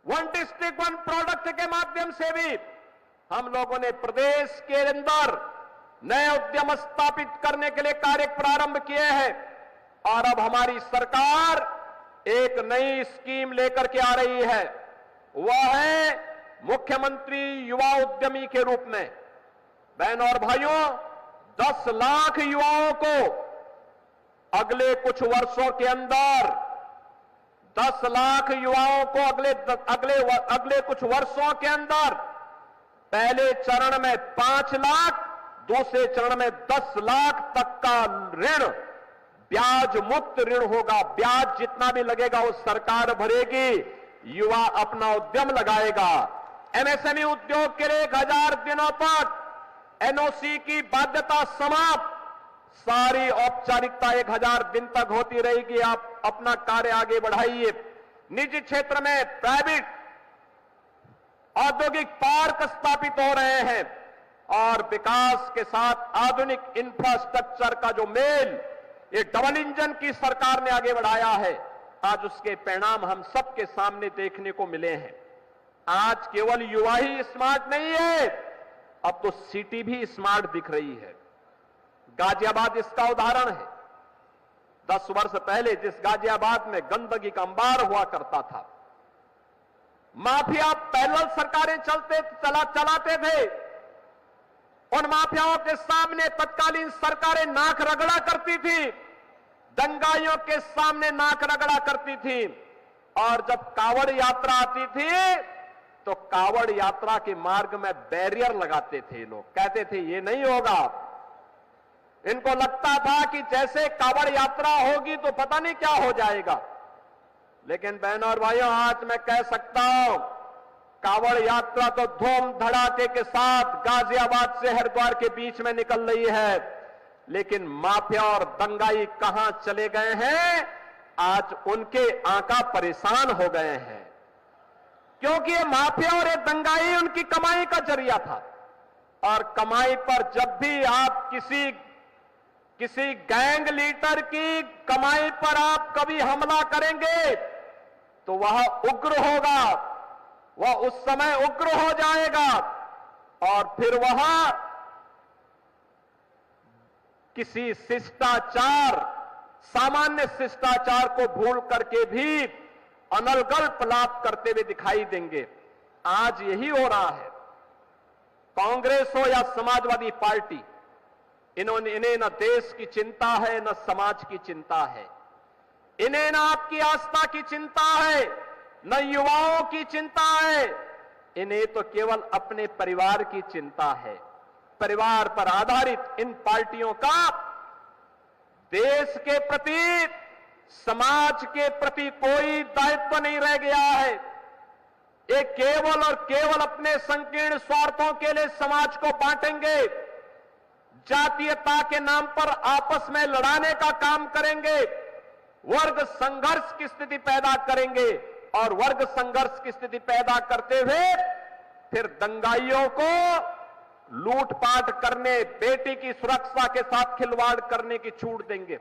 One district one product के माध्यम से भी हम लोगों ने प्रदेश के अंदर नए उद्यम स्थापित करने के लिए कार्य प्रारंभ किए हैं और अब हमारी सरकार एक नई स्कीम लेकर के आ रही है। वह है मुख्यमंत्री युवा उद्यमी के रूप में। बहनों और भाइयों, 10 लाख युवाओं को अगले कुछ वर्षों के अंदर 10 लाख युवाओं को अगले कुछ वर्षों के अंदर पहले चरण में 5 लाख, दूसरे चरण में 10 लाख तक का ऋण, ब्याज मुक्त ऋण होगा। ब्याज जितना भी लगेगा वो सरकार भरेगी, युवा अपना उद्यम लगाएगा। एमएसएमई उद्योग के लिए 1000 दिनों तक एनओसी की बाध्यता समाप्त, सारी औपचारिकता 1000 दिन तक होती रहेगी। आप अपना कार्य आगे बढ़ाइए। निजी क्षेत्र में प्राइवेट औद्योगिक पार्क स्थापित हो रहे हैं और विकास के साथ आधुनिक इंफ्रास्ट्रक्चर का जो मेल ये डबल इंजन की सरकार ने आगे बढ़ाया है, आज उसके परिणाम हम सबके सामने देखने को मिले हैं। आज केवल युवा ही स्मार्ट नहीं है, अब तो सिटी भी स्मार्ट दिख रही है। गाजियाबाद इसका उदाहरण है। 10 वर्ष पहले जिस गाजियाबाद में गंदगी का अंबार हुआ करता था, माफिया पैरेलल सरकारें चलाते थे, उन माफियाओं के सामने तत्कालीन सरकारें नाक रगड़ा करती थी, दंगाइयों के सामने नाक रगड़ा करती थी। और जब कावड़ यात्रा आती थी तो कावड़ यात्रा के मार्ग में बैरियर लगाते थे लोग, कहते थे ये नहीं होगा। इनको लगता था कि जैसे कावड़ यात्रा होगी तो पता नहीं क्या हो जाएगा। लेकिन बहनों और भाइयों, आज मैं कह सकता हूं कावड़ यात्रा तो धूम धड़ाके के साथ गाजियाबाद से हरिद्वार के बीच में निकल रही है, लेकिन माफिया और दंगाई कहां चले गए हैं? आज उनके आंका परेशान हो गए हैं, क्योंकि ये माफिया और ये दंगाई उनकी कमाई का जरिया था। और कमाई पर जब भी आप किसी गैंग लीडर की कमाई पर आप कभी हमला करेंगे तो वह उग्र होगा, वह उस समय उग्र हो जाएगा और फिर वह किसी शिष्टाचार, सामान्य शिष्टाचार को भूल करके भी अनर्गल लाभ करते हुए दिखाई देंगे। आज यही हो रहा है। कांग्रेस हो या समाजवादी पार्टी, इन्हें न देश की चिंता है न समाज की चिंता है, इन्हें न आपकी आस्था की चिंता है न युवाओं की चिंता है, इन्हें तो केवल अपने परिवार की चिंता है। परिवार पर आधारित इन पार्टियों का देश के प्रति, समाज के प्रति कोई दायित्व नहीं रह गया है। ये केवल और केवल अपने संकीर्ण स्वार्थों के लिए समाज को बांटेंगे, जातीयता के नाम पर आपस में लड़ाने का काम करेंगे, वर्ग संघर्ष की स्थिति पैदा करेंगे और वर्ग संघर्ष की स्थिति पैदा करते हुए फिर दंगाइयों को लूटपाट करने, बेटी की सुरक्षा के साथ खिलवाड़ करने की छूट देंगे।